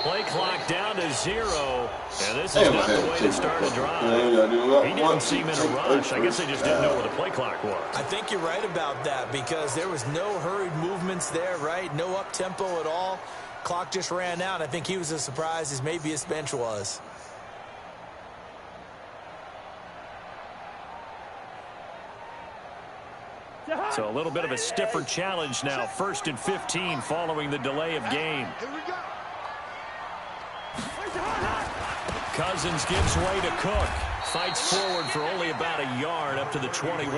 Play clock down to 0, and this is not the way to start a drive. He didn't seem in a rush. I guess they just didn't know where the play clock was. I think you're right about that because there was no hurried movements there, right? No up-tempo at all. Clock just ran out. I think he was as surprised as maybe his bench was. So a little bit of a stiffer challenge now. 1st and 15 following the delay of game. Cousins gives way to Cook. Fights forward for only about a yard up to the 21.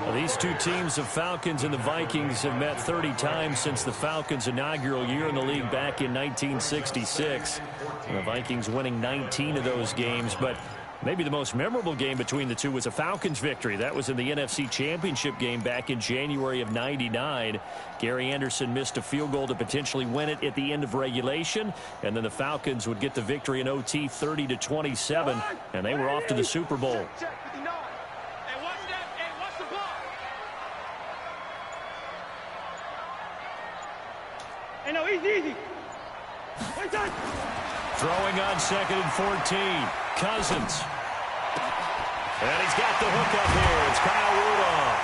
Well, these two teams, the Falcons and the Vikings, have met 30 times since the Falcons' inaugural year in the league back in 1966. And the Vikings winning 19 of those games, but maybe the most memorable game between the two was a Falcons victory. That was in the NFC Championship game back in January of '99. Gary Anderson missed a field goal to potentially win it at the end of regulation, and then the Falcons would get the victory in OT 30-27, and they were off to the Super Bowl. Easy. Throwing on 2nd and 14. Cousins. And he's got the hook up here. It's Kyle Rudolph.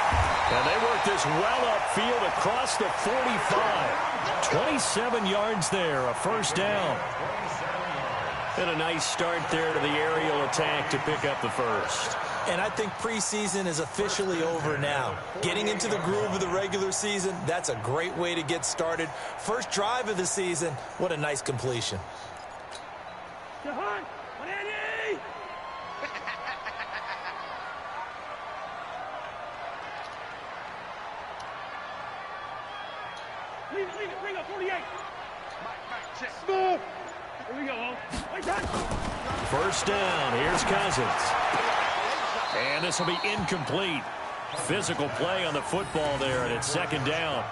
And they work this well upfield across the 45. 27 yards there, a first down. And a nice start there to the aerial attack to pick up the first. And I think preseason is officially over now. Getting into the groove of the regular season, that's a great way to get started. First drive of the season, what a nice completion. Bring up 48. Smooth. Here we go. First down. Here's Cousins. And this will be incomplete. Physical play on the football there, and it's 2nd down.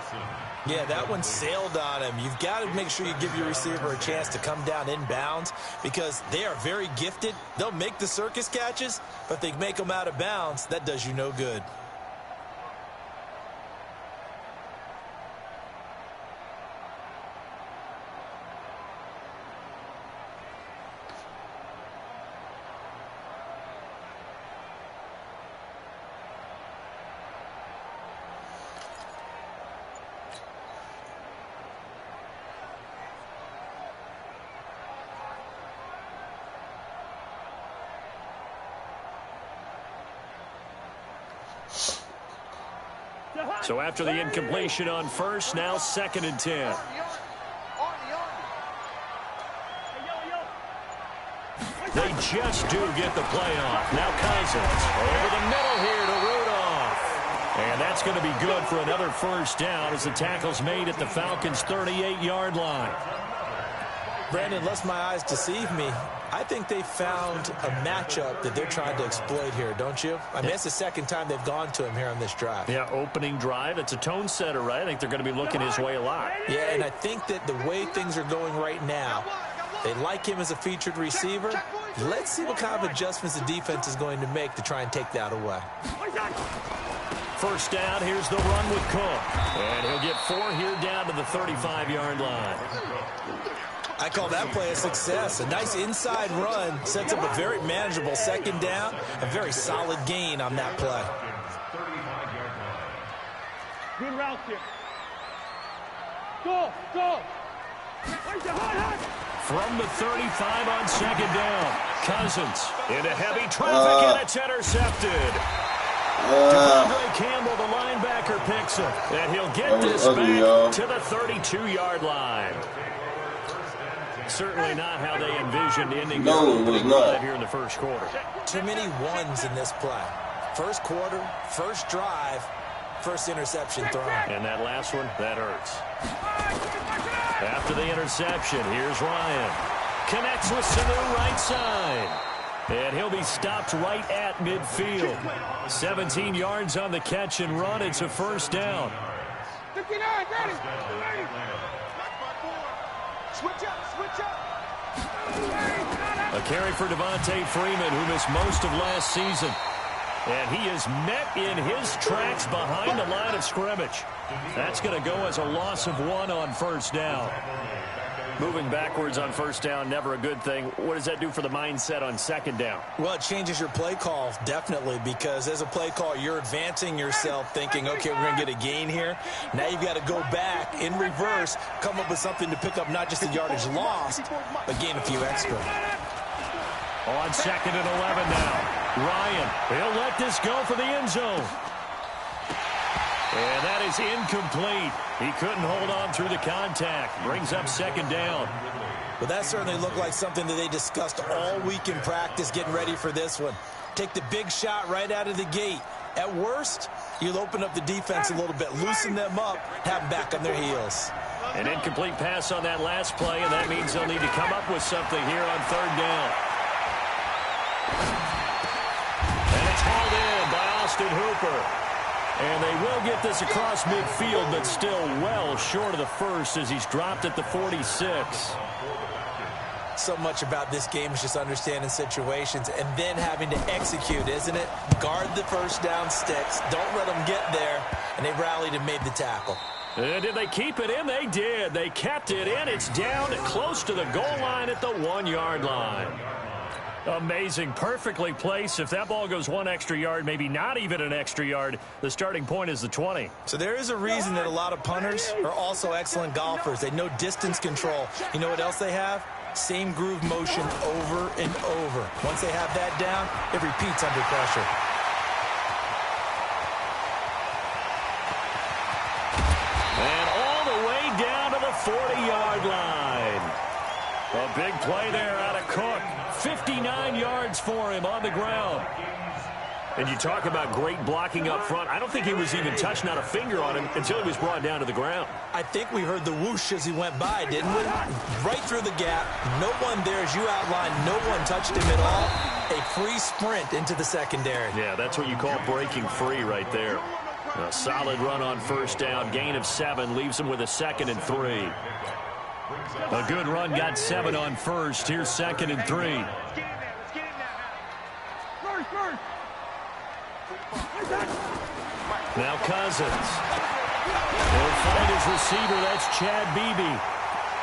Yeah, that one sailed on him. You've got to make sure you give your receiver a chance to come down inbounds because they are very gifted. They'll make the circus catches, but they make them out of bounds. That does you no good. So after the incompletion on first, now 2nd and 10. They just do get the play off. Now Cousins over the middle here to Rudolph. And that's going to be good for another first down as the tackle's made at the Falcons' 38-yard line. Brandon, lest my eyes deceive me, I think they found a matchup that they're trying to exploit here, don't you? I mean, that's the 2nd time they've gone to him here on this drive. Yeah, opening drive. It's a tone setter, right? I think they're going to be looking his way a lot. Yeah, and I think that the way things are going right now, they like him as a featured receiver. Let's see what kind of adjustments the defense is going to make to try and take that away. First down, here's the run with Cook. And he'll get 4 here down to the 35-yard line. I call that play a success. A nice inside run sets up a very manageable 2nd down. A very solid gain on that play. Good route here. Go. From the 35 on 2nd down. Cousins into heavy traffic, and it's intercepted. DeAndre Campbell, the linebacker, picks him. And he'll get this back to the 32-yard line. Certainly not how they envisioned ending their opening drive here in the first quarter. Too many ones in this play. First quarter, first drive, first interception thrown. And that last one, that hurts. After the interception, here's Ryan. Connects with Sanu right side. And he'll be stopped right at midfield. 17 yards on the catch and run. It's a first down. 59, ready. Switch up. A carry for Devontae Freeman, who missed most of last season. And he is met in his tracks behind the line of scrimmage. That's going to go as a loss of 1 on first down. Moving backwards on first down, never a good thing. What does that do for the mindset on second down? Well, it changes your play call, definitely, because as a play call, you're advancing yourself thinking, okay, we're going to get a gain here. Now you've got to go back in reverse, come up with something to pick up not just the yardage lost, but gain a few extra. On second and 11 now. Ryan, he'll let this go for the end zone. And that is incomplete. He couldn't hold on through the contact. Brings up second down. Well, that certainly looked like something that they discussed all week in practice getting ready for this one. Take the big shot right out of the gate. At worst, you'll open up the defense a little bit, loosen them up, have them back on their heels. An incomplete pass on that last play, and that means they'll need to come up with something here on third down. And it's hauled in by Austin Hooper. And they will get this across midfield, but still well short of the first as he's dropped at the 46. So much about this game is just understanding situations and then having to execute, isn't it? Guard the first down sticks. Don't let them get there. And they rallied and made the tackle. Did they keep it in? They did. They kept it in. It's down close to the goal line at the 1-yard line. Amazing. Perfectly placed. If that ball goes 1 extra yard, maybe not even an extra yard, the starting point is the 20. So there is a reason that a lot of punters are also excellent golfers. They know distance control. You know what else they have? Same groove motion over and over. Once they have that down, it repeats under pressure. And all the way down to the 40-yard line. A big play there out of Cook. 59 yards for him on the ground. And you talk about great blocking up front. I don't think he was even touched, not a finger on him, until he was brought down to the ground. I think we heard the whoosh as he went by, didn't we? Right through the gap. No one there, as you outlined. No one touched him at all. A free sprint into the secondary. Yeah, that's what you call breaking free right there. A solid run on first down. Gain of 7 leaves him with a 2nd and 3. A good run got 7 on first. Here's 2nd and 3. Now Cousins. He'll find his receiver. That's Chad Beebe.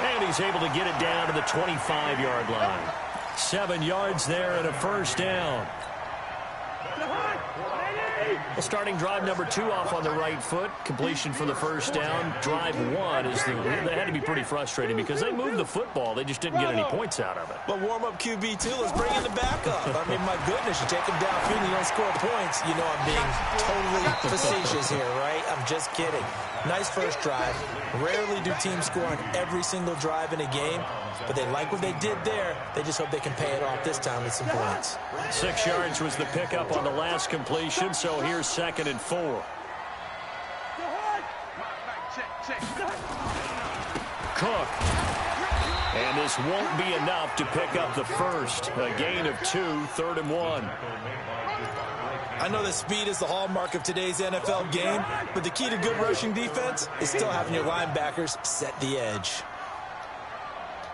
And he's able to get it down to the 25-yard line. 7 yards there and a first down. Well, starting drive number 2 off on the right foot. Completion for the first down. Drive 1 is they had to be pretty frustrating because they moved the football. They just didn't get any points out of it. But warm-up QB, too. Let's bring in the backup. I mean, my goodness, you take him downfield and you don't score points. You know I'm being totally facetious here, right? I'm just kidding. Nice first drive. Rarely do teams score on every single drive in a game, but they like what they did there. They just hope they can pay it off this time with some points. 6 yards was the pickup on the last completion, so here's 2nd and 4. Cook. And this won't be enough to pick up the first. A gain of 2, 3rd and 1. I know that speed is the hallmark of today's NFL game, but the key to good rushing defense is still having your linebackers set the edge.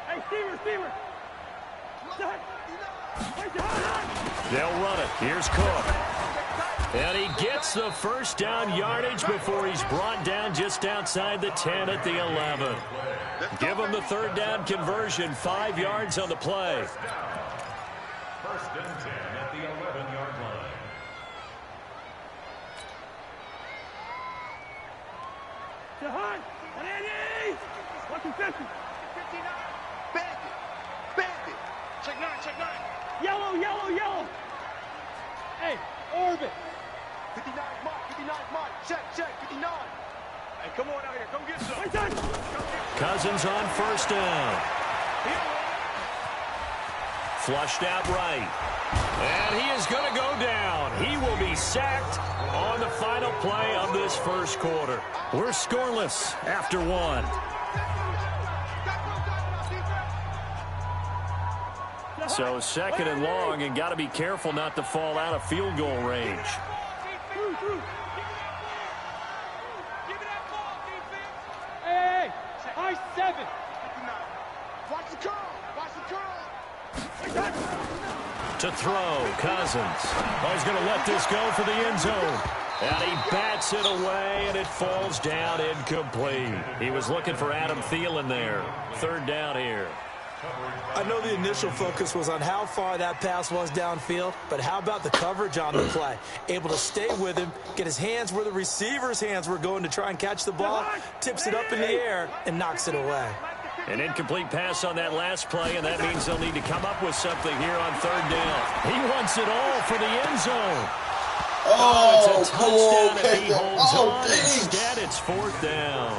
Hey, Steamer. They'll run it. Here's Cook. And he gets the first down yardage before he's brought down just outside the 10 at the 11. Give him the 3rd down conversion. 5 yards on the play. 1st and 10 at the 11-yard line. Jahan, 180. What's in 50? 59. Bandit. Check 9. Yellow. Hey, orbit. 59 mark. Check, 59. Hey, come on out here. Come get some. Cousins on first down. Flushed out right. And he is going to go down. He will be sacked on the final play of this first quarter. We're scoreless after 1. So 2nd and long, and got to be careful not to fall out of field goal range. Hey, high 7. Watch the curl. To throw, Cousins. Oh, he's going to let this go for the end zone. And he bats it away, and it falls down incomplete. He was looking for Adam Thielen there. Third down here. I know the initial focus was on how far that pass was downfield, but how about the coverage on the play? Able to stay with him, get his hands where the receiver's hands were going to try and catch the ball, tips it up in the air, and knocks it away. An incomplete pass on that last play, and that means they'll need to come up with something here on third down. He wants it all for the end zone. Oh, it's a touchdown if he holds on. Instead, it's fourth down.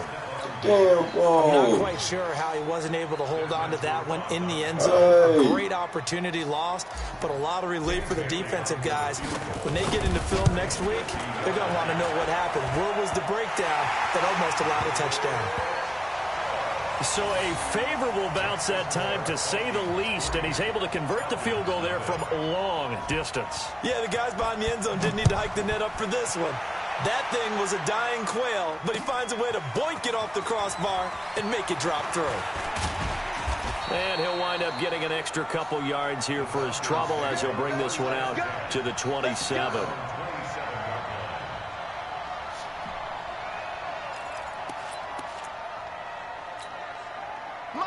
I'm not quite sure how he wasn't able to hold on to that one in the end zone. A great opportunity lost, but a lot of relief for the defensive guys. When they get into film next week, they're going to want to know what happened. Where was the breakdown that almost allowed a touchdown? So a favorable bounce that time, to say the least, and he's able to convert the field goal there from a long distance. Yeah, the guys behind the end zone didn't need to hike the net up for this one. That thing was a dying quail, but he finds a way to boink it off the crossbar and make it drop through. And he'll wind up getting an extra couple yards here for his trouble as he'll bring this one out to the 27.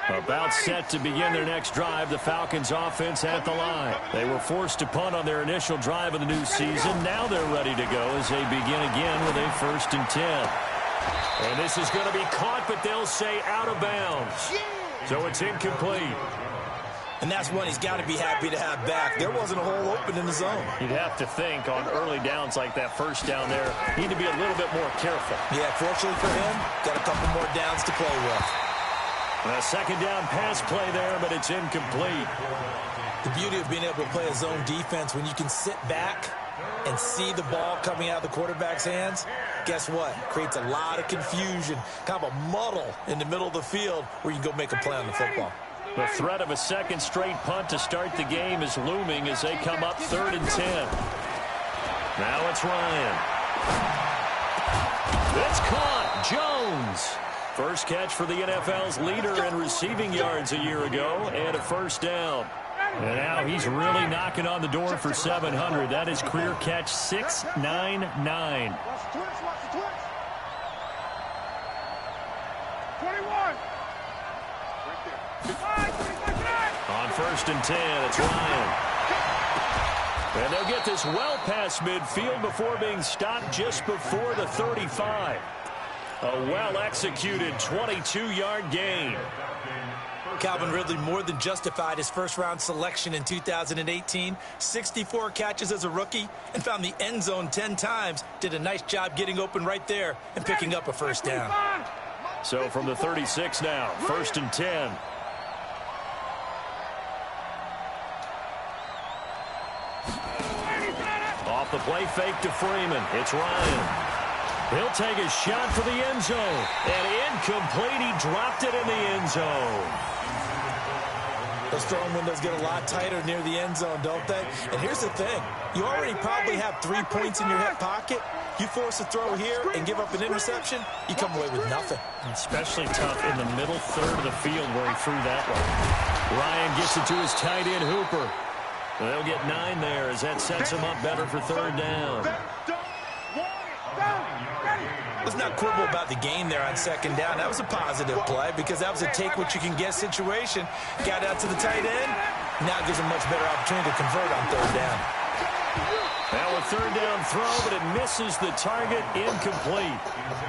About set to begin their next drive, the Falcons offense at the line. They were forced to punt on their initial drive of the new season. Now they're ready to go as they begin again with a 1st and 10. And this is going to be caught, but they'll say out of bounds. So it's incomplete. And that's one he's got to be happy to have back. There wasn't a hole open in the zone. You'd have to think on early downs like that first down there, need to be a little bit more careful. Yeah, fortunately for him, got a couple more downs to play with. A second down pass play there, but it's incomplete. The beauty of being able to play a zone defense when you can sit back and see the ball coming out of the quarterback's hands, guess what? Creates a lot of confusion, kind of a muddle in the middle of the field where you can go make a play on the football. The threat of a second straight punt to start the game is looming as they come up 3rd and 10. Now it's Ryan. It's caught. Jones. First catch for the NFL's leader in receiving yards a year ago, and a first down. And now he's really knocking on the door for 700. That is career catch 699. 21. On 1st and 10, it's Ryan. And they'll get this well past midfield before being stopped just before the 35. A well-executed 22-yard gain. Calvin Ridley more than justified his first-round selection in 2018. 64 catches as a rookie and found the end zone 10 times. Did a nice job getting open right there and picking up a first down. So from the 36 now, 1st and 10. Off the play fake to Freeman. It's Ryan. He'll take a shot for the end zone. And incomplete. He dropped it in the end zone. Those throwing windows get a lot tighter near the end zone, don't they? And here's the thing. You already probably have 3 points in your hip pocket. You force a throw here and give up an interception, you come away with nothing. Especially tough in the middle third of the field where he threw that one. Ryan gets it to his tight end, Hooper. They'll get 9 there as that sets him up better for 3rd down. Let's not quibble about the game there on 2nd down. That was a positive play because that was a take-what-you-can-get situation. Got out to the tight end. Now gives him a much better opportunity to convert on 3rd down. Now a 3rd down throw, but it misses the target, incomplete.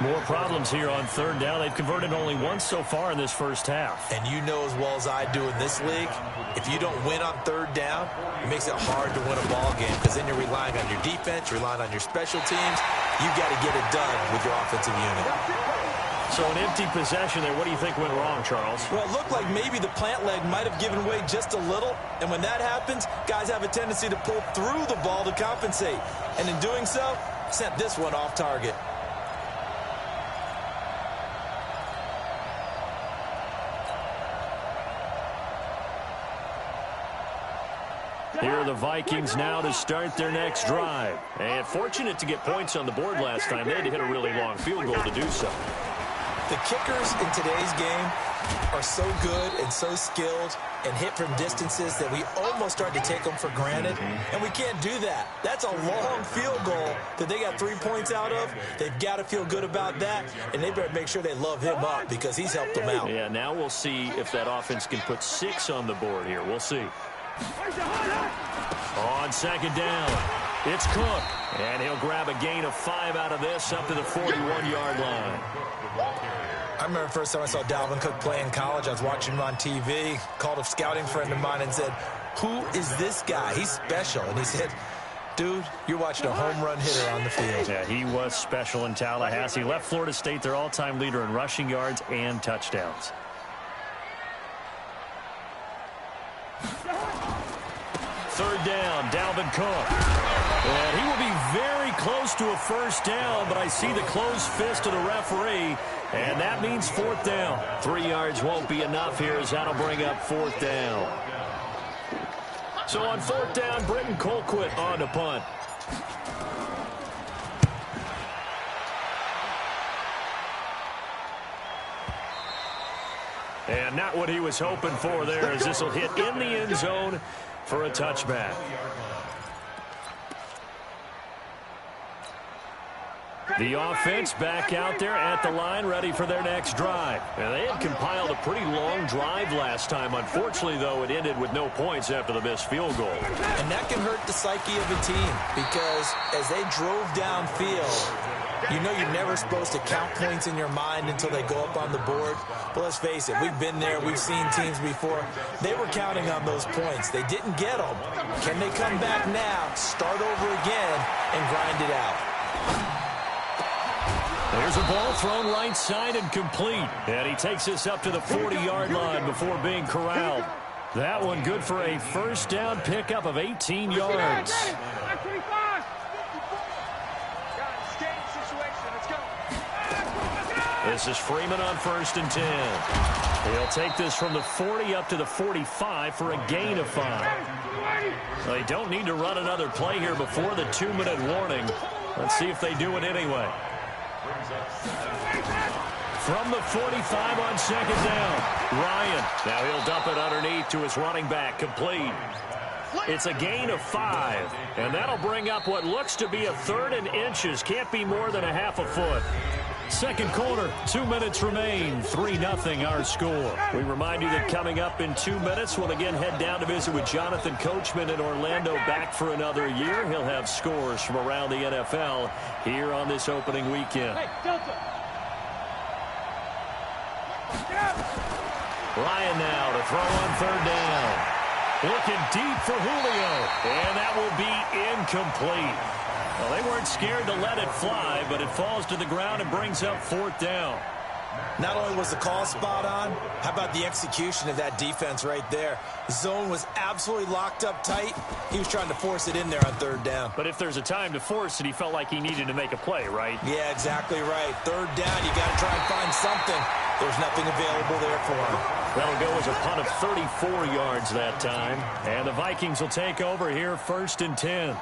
More problems here on 3rd down. They've converted only once so far in this first half. And you know as well as I do in this league, if you don't win on 3rd down, it makes it hard to win a ball game because then you're relying on your defense, you're relying on your special teams. You got to get it done with your offensive unit. So an empty possession there. What do you think went wrong, Charles? Well, it looked like maybe the plant leg might have given way just a little. And when that happens, guys have a tendency to pull through the ball to compensate. And in doing so, sent this one off target. Here are the Vikings now to start their next drive. And fortunate to get points on the board last time. They had to hit a really long field goal to do so. The kickers in today's game are so good and so skilled and hit from distances that we almost start to take them for granted, and we can't do that. That's a long field goal that they got 3 points out of. They've got to feel good about that, and they better make sure they love him up because he's helped them out. Yeah, now we'll see if that offense can put 6 on the board here. We'll see. On second down, it's Cook, and he'll grab a gain of 5 out of this up to the 41-yard line. I remember the first time I saw Dalvin Cook play in college. I was watching him on TV, called a scouting friend of mine and said, "Who is this guy? He's special." And he said, "Dude, you're watching a home run hitter on the field." Yeah, he was special in Tallahassee. Left Florida State their all-time leader in rushing yards and touchdowns. Third down, Dalvin Cook. And he will be very close to a first down, but I see the closed fist of the referee, and that means fourth down. 3 yards won't be enough here as that'll bring up fourth down. So on fourth down, Britton Colquitt on to punt. And not what he was hoping for there, as this will hit in the end zone for a touchback. The offense back out there at the line, ready for their next drive. And they had compiled a pretty long drive last time. Unfortunately, though, it ended with no points after the missed field goal. And that can hurt the psyche of a team because as they drove downfield, you know you're never supposed to count points in your mind until they go up on the board. But let's face it, we've been there. We've seen teams before. They were counting on those points. They didn't get them. Can they come back now, start over again, and grind it out? There's a ball thrown right side and complete. And he takes this up to the 40-yard line before being corralled. That one good for a first down pickup of 18 yards. This is Freeman on 1st and 10. He'll take this from the 40 up to the 45 for a gain of 5. They don't need to run another play here before the 2-minute warning. Let's see if they do it anyway. From the 45 on second down, Ryan. Now he'll dump it underneath to his running back, complete. It's a gain of 5, and that'll bring up what looks to be a 3rd and inches. Can't be more than a half a foot. Second quarter, 2 minutes remain, 3-0 our score. We remind you that coming up in 2 minutes, we'll again head down to visit with Jonathan Coachman in Orlando, back for another year. He'll have scores from around the NFL here on this opening weekend. Ryan now to throw on 3rd down. Looking deep for Julio, and that will be incomplete. Well, they weren't scared to let it fly, but it falls to the ground and brings up 4th down. Not only was the call spot on, how about the execution of that defense right there? The zone was absolutely locked up tight. He was trying to force it in there on 3rd down. But if there's a time to force it, he felt like he needed to make a play, right? Yeah, exactly right. 3rd down, you got to try and find something. There's nothing available there for him. That'll go as a punt of 34 yards that time. And the Vikings will take over here 1st and 10.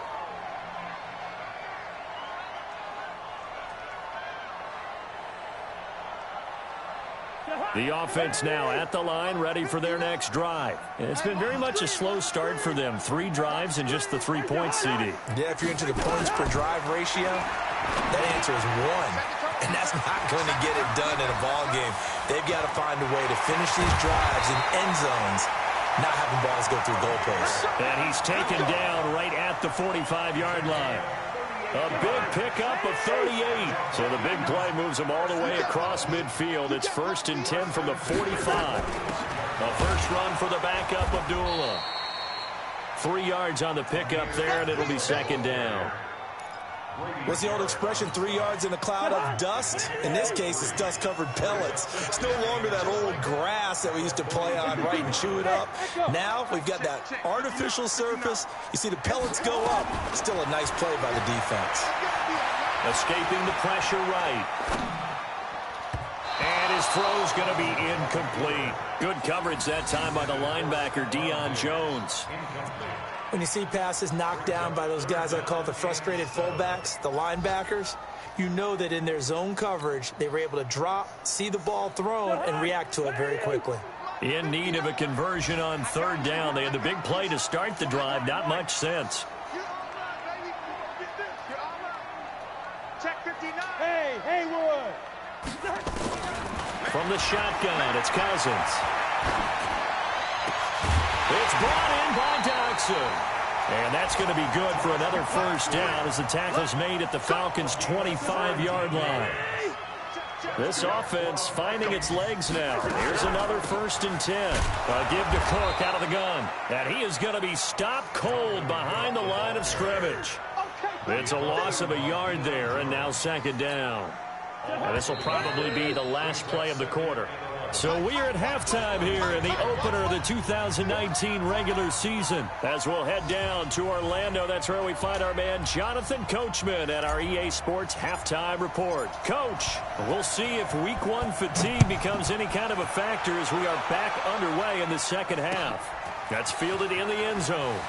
The offense now at the line, ready for their next drive. And it's been very much a slow start for them. 3 drives and just the 3 points, CD. Yeah, if you're into the points per drive ratio, that answer is 1. And that's not going to get it done in a ball game. They've got to find a way to finish these drives in end zones, not having balls go through goalposts. And he's taken down right at the 45-yard line. A big pickup of 38. So the big play moves him all the way across midfield. It's 1st and 10 from the 45. A first run for the backup, Abdullah. 3 yards on the pickup there, and it'll be 2nd down. What's the old expression, 3 yards in a cloud of dust? In this case, it's dust-covered pellets. It's no longer that old grass that we used to play on, right, and chew it up. Now we've got that artificial surface. You see the pellets go up. Still a nice play by the defense. Escaping the pressure right. And his throw's going to be incomplete. Good coverage that time by the linebacker, Deion Jones. When you see passes knocked down by those guys I call the frustrated fullbacks, the linebackers, you know that in their zone coverage, they were able to drop, see the ball thrown, and react to it very quickly. In need of a conversion on third down. They had the big play to start the drive. Not much sense. Check 59. Hey, Haywood. From the shotgun, it's Cousins. It's brought in by Dodson. And that's going to be good for another first down as the tackle's made at the Falcons' 25-yard line. This offense finding its legs now. Here's another 1st and 10. A give to Cook out of the gun. And he is going to be stopped cold behind the line of scrimmage. It's a loss of a yard there, and now 2nd down. And this will probably be the last play of the quarter. So we are at halftime here in the opener of the 2019 regular season. As we'll head down to Orlando, that's where we find our man Jonathan Coachman at our EA Sports Halftime Report. Coach, we'll see if Week 1 fatigue becomes any kind of a factor as we are back underway in the second half. That's fielded in the end zone.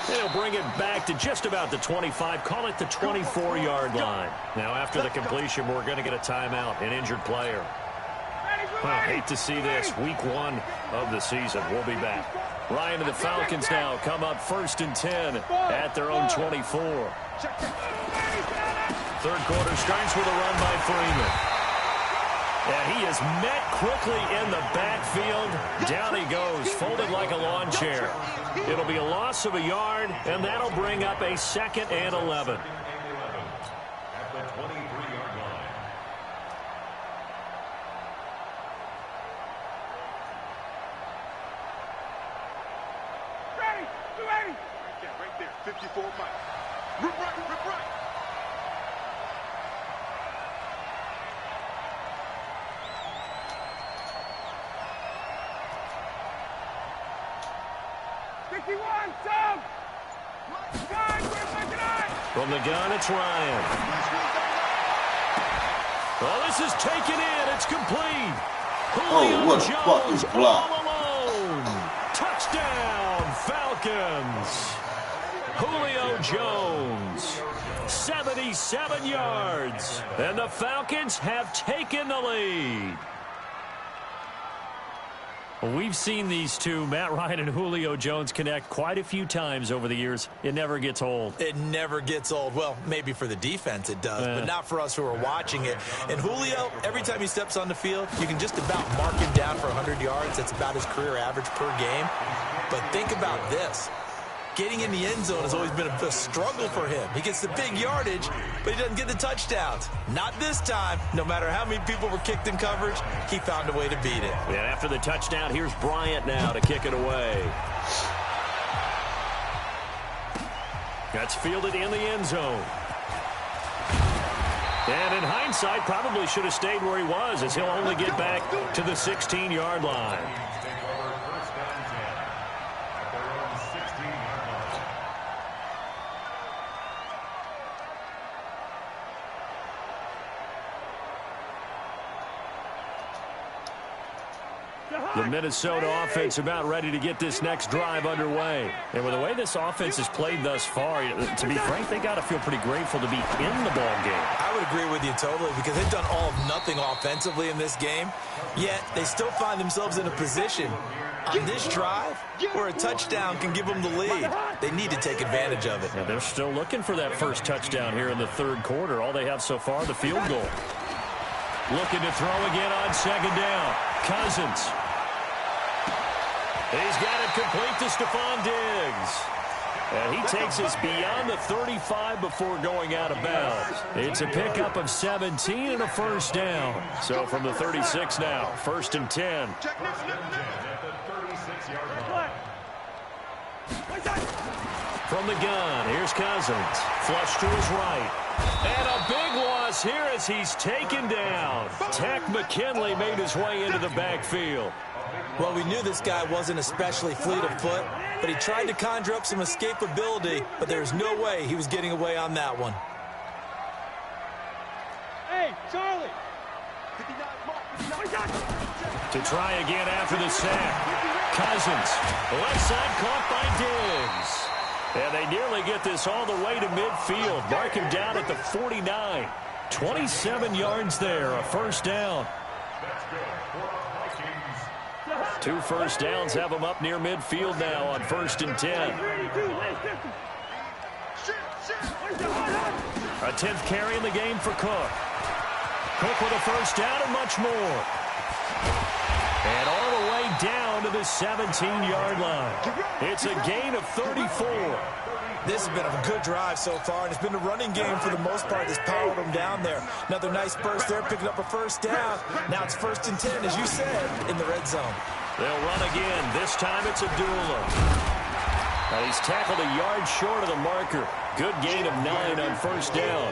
They'll bring it back to just about the 25, call it the 24-yard line. Now, after the completion, we're going to get a timeout, an injured player. Hate to see this. Week 1 of the season. We'll be back. Ryan and the Falcons now come up 1st and 10 at their own 24. Third quarter starts with a run by Freeman. And he is met quickly in the backfield. Down he goes, folded like a lawn chair. It'll be a loss of a yard, and that'll bring up a 2nd and 11. At the 23-yard line. Ready, 280. Right there, 54 miles. Rip right, rip right. From the gun, it's Ryan. Well, this is taken in. It's complete. Julio what the Jones fuck is blocked? all alone. Touchdown, Falcons. Julio Jones, 77 yards. And the Falcons have taken the lead. We've seen these two, Matt Ryan and Julio Jones, connect quite a few times over the years. It never gets old. It never gets old. Well, maybe for the defense it does, but not for us who are watching it. And Julio, every time he steps on the field, you can just about mark him down for 100 yards. That's about his career average per game. But think about this. Getting in the end zone has always been a struggle for him. He gets the big yardage, but he doesn't get the touchdowns. Not this time. No matter how many people were kicked in coverage, he found a way to beat it. And after the touchdown, here's Bryant now to kick it away. That's fielded in the end zone. And in hindsight, probably should have stayed where he was, as he'll only get back to the 16-yard line. The Minnesota offense about ready to get this next drive underway. And with the way this offense has played thus far, to be frank, they got to feel pretty grateful to be in the ball game. I would agree with you totally, because they've done all of nothing offensively in this game, yet they still find themselves in a position on this drive where a touchdown can give them the lead. They need to take advantage of it. Yeah, they're still looking for that first touchdown here in the third quarter. All they have so far, the field goal. Looking to throw again on 2nd down. Cousins. He's got it complete to Stephon Diggs. And he takes us beyond the 35 before going out of bounds. It's a pickup of 17 and a first down. So from the 36 now, 1st and 10. From the gun, here's Cousins. Flush to his right. And a big loss here as he's taken down. Tech McKinley made his way into the backfield. Well, we knew this guy wasn't especially fleet of foot, but he tried to conjure up some escapability, but there's no way he was getting away on that one. Hey, Charlie. To try again after the sack. Cousins, left side caught by Diggs. And they nearly get this all the way to midfield. Mark him down at the 49. 27 yards there, a first down. 2 first downs have them up near midfield now on 1st and 10. A 10th carry in the game for Cook. Cook with a first down and much more. And all the way down to the 17-yard line. It's a gain of 34. This has been a good drive so far, and it's been the running game for the most part that's powered them down there. Another nice burst there, picking up a first down. Now it's 1st and 10, as you said, in the red zone. They'll run again. This time it's Abdullah. He's tackled a yard short of the marker. Good gain of 9 on first down.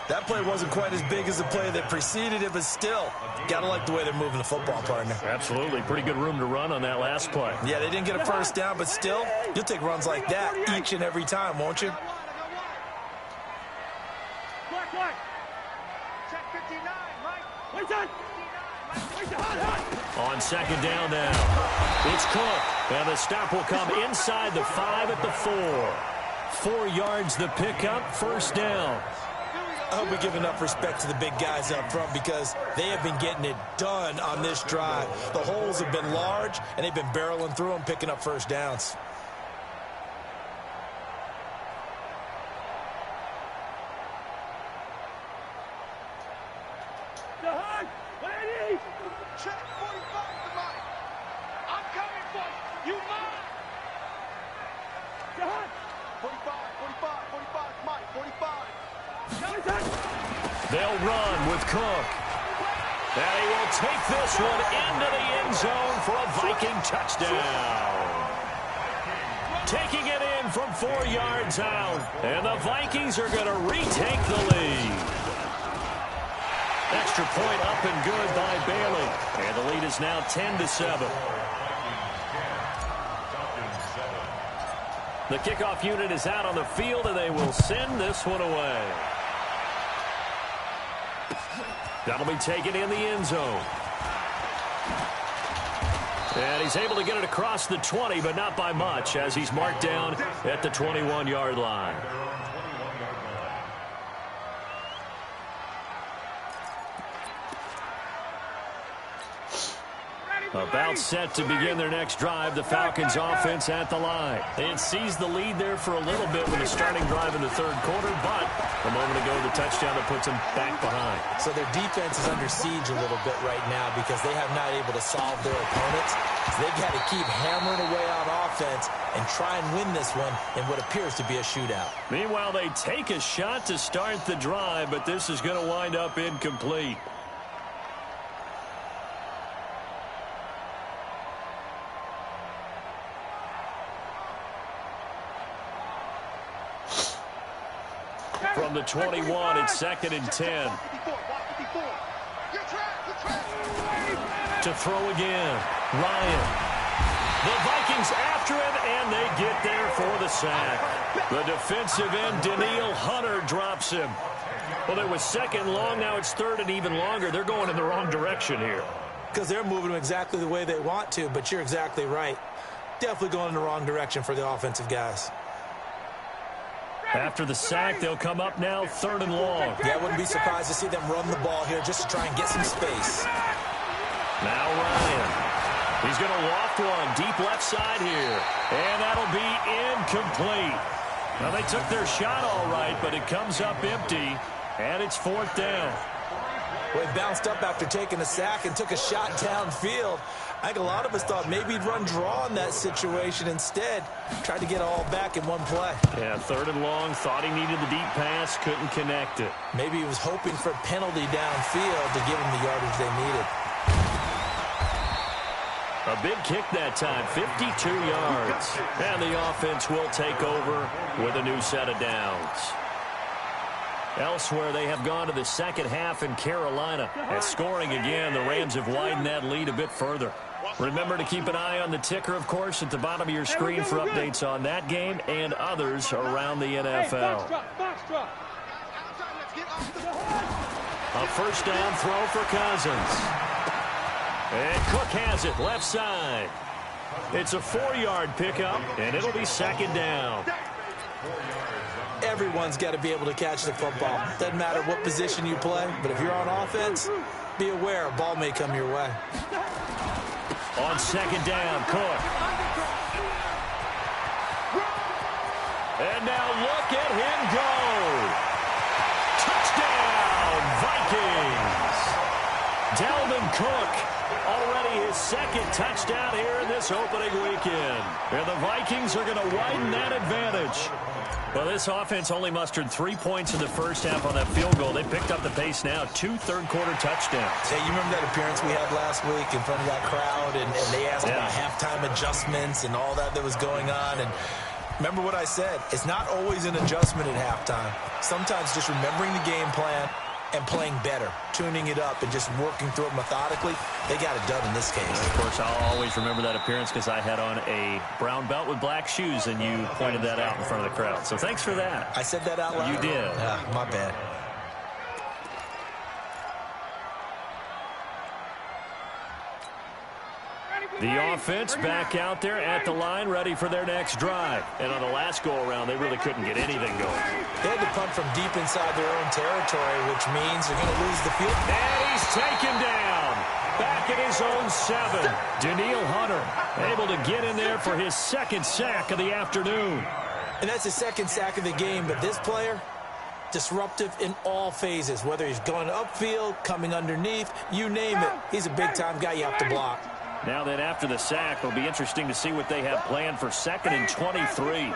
That play wasn't quite as big as the play that preceded it, but still, gotta like the way they're moving the football, partner. Absolutely. Pretty good room to run on that last play. Yeah, they didn't get a first down, but still, you'll take runs like that each and every time, won't you? On 2nd down now, it's Cook. And the stop will come inside the 5 at the 4. 4 yards the pickup, first down. I hope we give enough respect to the big guys up front because they have been getting it done on this drive. The holes have been large, and they've been barreling through them, picking up first downs. Check 45 to Mike. I'm coming for you. You mine. 45, 45, Mike, 45. They'll run with Cook. And he will take this one into the end zone for a Viking touchdown. Taking it in from 4 yards out. And the Vikings are going to retake the lead. Extra point up and good by Bailey. And the lead is now 10-7. The kickoff unit is out on the field, and they will send this one away. That'll be taken in the end zone. And he's able to get it across the 20, but not by much, as he's marked down at the 21-yard line. About set to begin their next drive, the Falcons offense at the line. They seized the lead there for a little bit with a starting drive in the 3rd quarter, but a moment ago the touchdown that puts them back behind. So their defense is under siege a little bit right now because they have not able to solve their opponents. So they've got to keep hammering away on offense and try and win this one in what appears to be a shootout. Meanwhile, they take a shot to start the drive, but this is going to wind up incomplete. From the 21, it's 2nd and 10. To throw again, Ryan. The Vikings after him, and they get there for the sack. The defensive end, Daniil Hunter, drops him. Well, it was 2nd long, now it's 3rd and even longer. They're going in the wrong direction here. Because they're moving them exactly the way they want to, but you're exactly right. Definitely going in the wrong direction for the offensive guys. After the sack, they'll come up now 3rd and long. Yeah, I wouldn't be surprised to see them run the ball here just to try and get some space. Now Ryan. He's going to loft one deep left side here. And that'll be incomplete. Well, they took their shot all right, but it comes up empty. And it's 4th down. Well, he bounced up after taking a sack and took a shot downfield. I think a lot of us thought maybe he'd run draw in that situation. Instead, tried to get it all back in one play. Yeah, 3rd and long, thought he needed the deep pass, couldn't connect it. Maybe he was hoping for a penalty downfield to give him the yardage they needed. A big kick that time, 52 yards. And the offense will take over with a new set of downs. Elsewhere, they have gone to the second half in Carolina. And scoring again, the Rams have widened that lead a bit further. Remember to keep an eye on the ticker, of course, at the bottom of your screen for updates on that game and others around the NFL. A first down throw for Cousins. And Cook has it left side. It's a 4-yard pickup, and it'll be second down. Everyone's got to be able to catch the football. Doesn't matter what position you play, but if you're on offense, be aware a ball may come your way. On second down, Cook. And now look at him go. Touchdown, Vikings. Dalvin Cook, already his second touchdown here in this opening weekend. And the Vikings are going to widen that advantage. Well, this offense only mustered 3 points in the first half on that field goal. They picked up the pace now, 2 third-quarter touchdowns. Hey, you remember that appearance we had last week in front of that crowd, and they asked about halftime adjustments and all that was going on, and remember what I said, it's not always an adjustment at halftime. Sometimes just remembering the game plan and playing better, tuning it up and just working through it methodically, they got it done in this case. Of course, I'll always remember that appearance because I had on a brown belt with black shoes, and you pointed that out in front of the crowd. So thanks for that. I said that out loud? You did. My bad. The offense back out there at the line, ready for their next drive. And on the last go-around, they really couldn't get anything going. They had to punt from deep inside their own territory, which means they're going to lose the field. And he's taken down. Back at his own 7. Daniil Hunter able to get in there for his second sack of the afternoon. And that's his second sack of the game, but this player, disruptive in all phases, whether he's going upfield, coming underneath, you name it. He's a big-time guy you have to block. Now that after the sack, it'll be interesting to see what they have planned for 2nd and 23.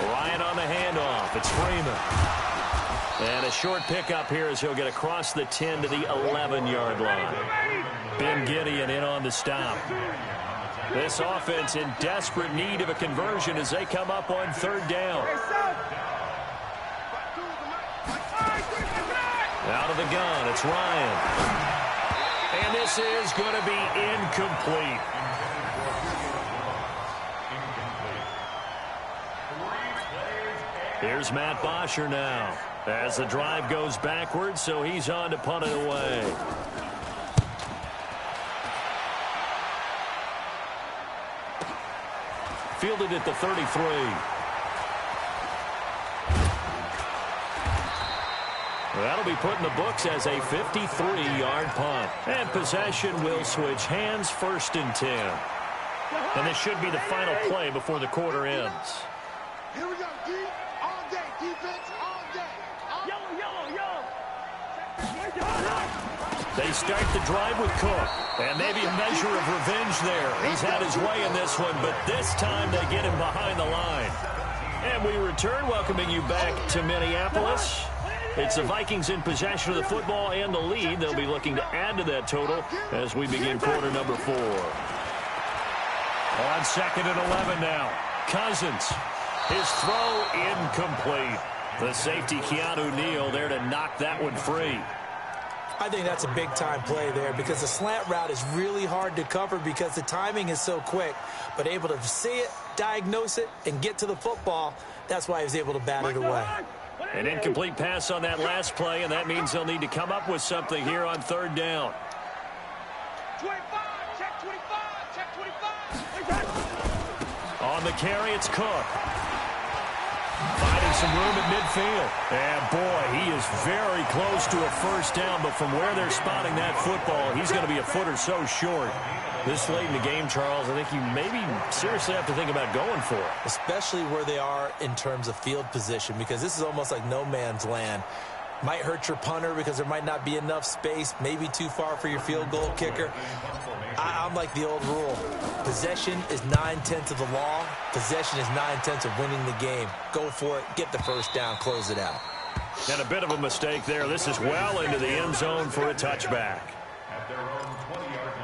Ryan on the handoff. It's Freeman. And a short pickup here as he'll get across the 10 to the 11-yard line. Ben Gideon in on the stop. This offense in desperate need of a conversion as they come up on 3rd down. Out of the gun, it's Ryan. And this is going to be incomplete. Here's Matt Bosher now as the drive goes backwards, so he's on to punt it away. Fielded at the 33. That'll be put in the books as a 53-yard punt. And possession will switch hands, 1st and 10. And this should be the final play before the quarter ends. Here we go, D. All day. Defense all day. Yellow. They start the drive with Cook. And maybe a measure of revenge there. He's had his way in this one, but this time they get him behind the line. And we return, welcoming you back to Minneapolis. It's the Vikings in possession of the football and the lead. They'll be looking to add to that total as we begin quarter number 4. On 2nd and 11 now. Cousins. His throw incomplete. The safety, Keanu Neal, there to knock that one free. I think that's a big-time play there because the slant route is really hard to cover because the timing is so quick. But able to see it, diagnose it, and get to the football, that's why he was able to bat it away. An incomplete pass on that last play, and that means they'll need to come up with something here on 3rd down. 25, check 25, check 25. On the carry, it's Cook. Finding some room at midfield. And, boy, he is very close to a 1st down, but from where they're spotting that football, he's going to be a foot or so short. This late in the game, Charles, I think you maybe seriously have to think about going for it. Especially where they are in terms of field position, because this is almost like no man's land. Might hurt your punter because there might not be enough space, maybe too far for your field goal kicker. I'm like the old rule. Possession is 9/10 of the law. Possession is 9/10 of winning the game. Go for it, get the 1st down, close it out. And a bit of a mistake there. This is well into the end zone for a touchback. At their own 20-yard line.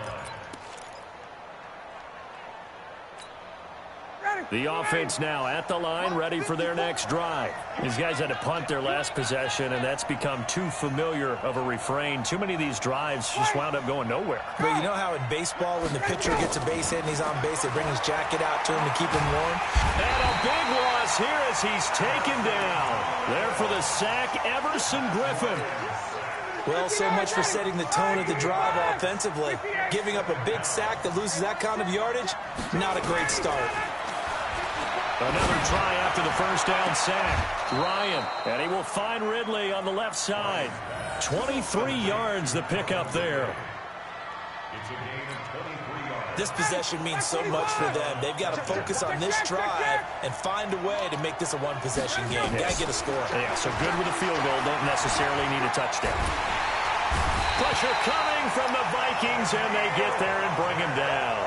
The offense now at the line, ready for their next drive. These guys had to punt their last possession, and that's become too familiar of a refrain. Too many of these drives just wound up going nowhere. Well, you know how in baseball, when the pitcher gets a base hit and he's on base, they bring his jacket out to him to keep him warm? And a big loss here as he's taken down. There for the sack, Everson Griffin. Well, so much for setting the tone of the drive offensively. Giving up a big sack that loses that kind of yardage, not a great start. Another try after the first down sack. Ryan, and he will find Ridley on the left side. 23 yards the pickup there. It's a gain of 23 yards. This possession means so much for them. They've got to focus on this drive and find a way to make this a one-possession game. Got to get a score. Yeah, so good with a field goal. Don't necessarily need a touchdown. Pressure coming from the Vikings, and they get there and bring him down.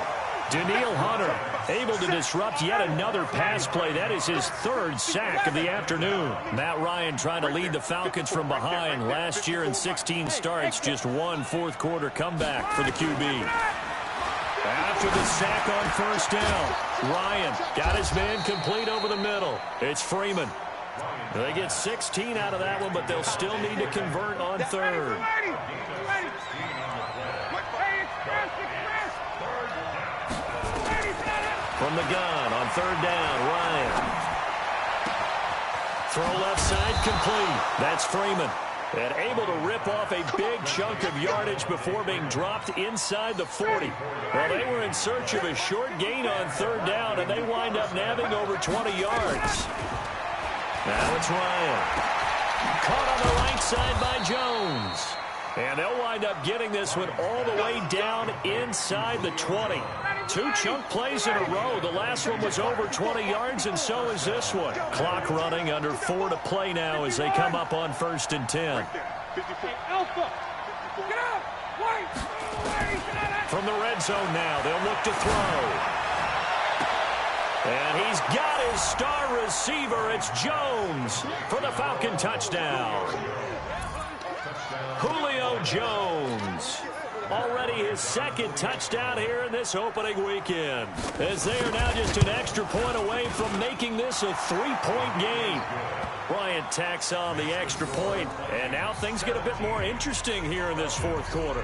Daniil Hunter able to disrupt yet another pass play. That is his third sack of the afternoon. Matt Ryan trying to lead the Falcons from behind. Last year in 16 starts, just one fourth-quarter comeback for the QB. After the sack on first down, Ryan got his man complete over the middle. It's Freeman. They get 16 out of that one, but they'll still need to convert on third. From the gun on third down, Ryan. Throw left side complete. That's Freeman. And able to rip off a big chunk of yardage before being dropped inside the 40. Well, they were in search of a short gain on third down, and they wind up nabbing over 20 yards. Now it's Ryan. Caught on the right side by Jones. And they'll wind up getting this one all the way down inside the 20. Two chunk plays in a row. The last one was over 20 yards, and so is this one. Clock running, under 4 to play now as they come up on 1st and 10. From the red zone now, they'll look to throw. And he's got his star receiver. It's Jones for the Falcon touchdown. Julio Jones. Already his second touchdown here in this opening weekend, as they are now just an extra point away from making this a 3-point game. Bryant tacks on the extra point, and now things get a bit more interesting here in this fourth quarter.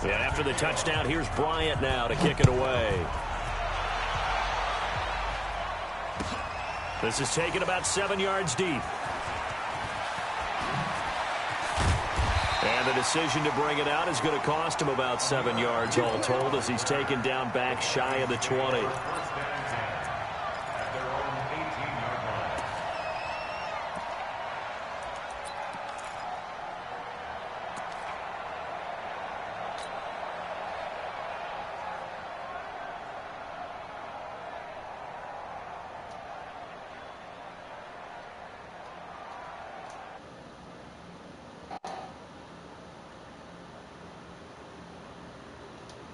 And after the touchdown, here's Bryant now to kick it away. This is taken about 7 yards deep. And the decision to bring it out is going to cost him about 7 yards all told, as he's taken down back shy of the 20.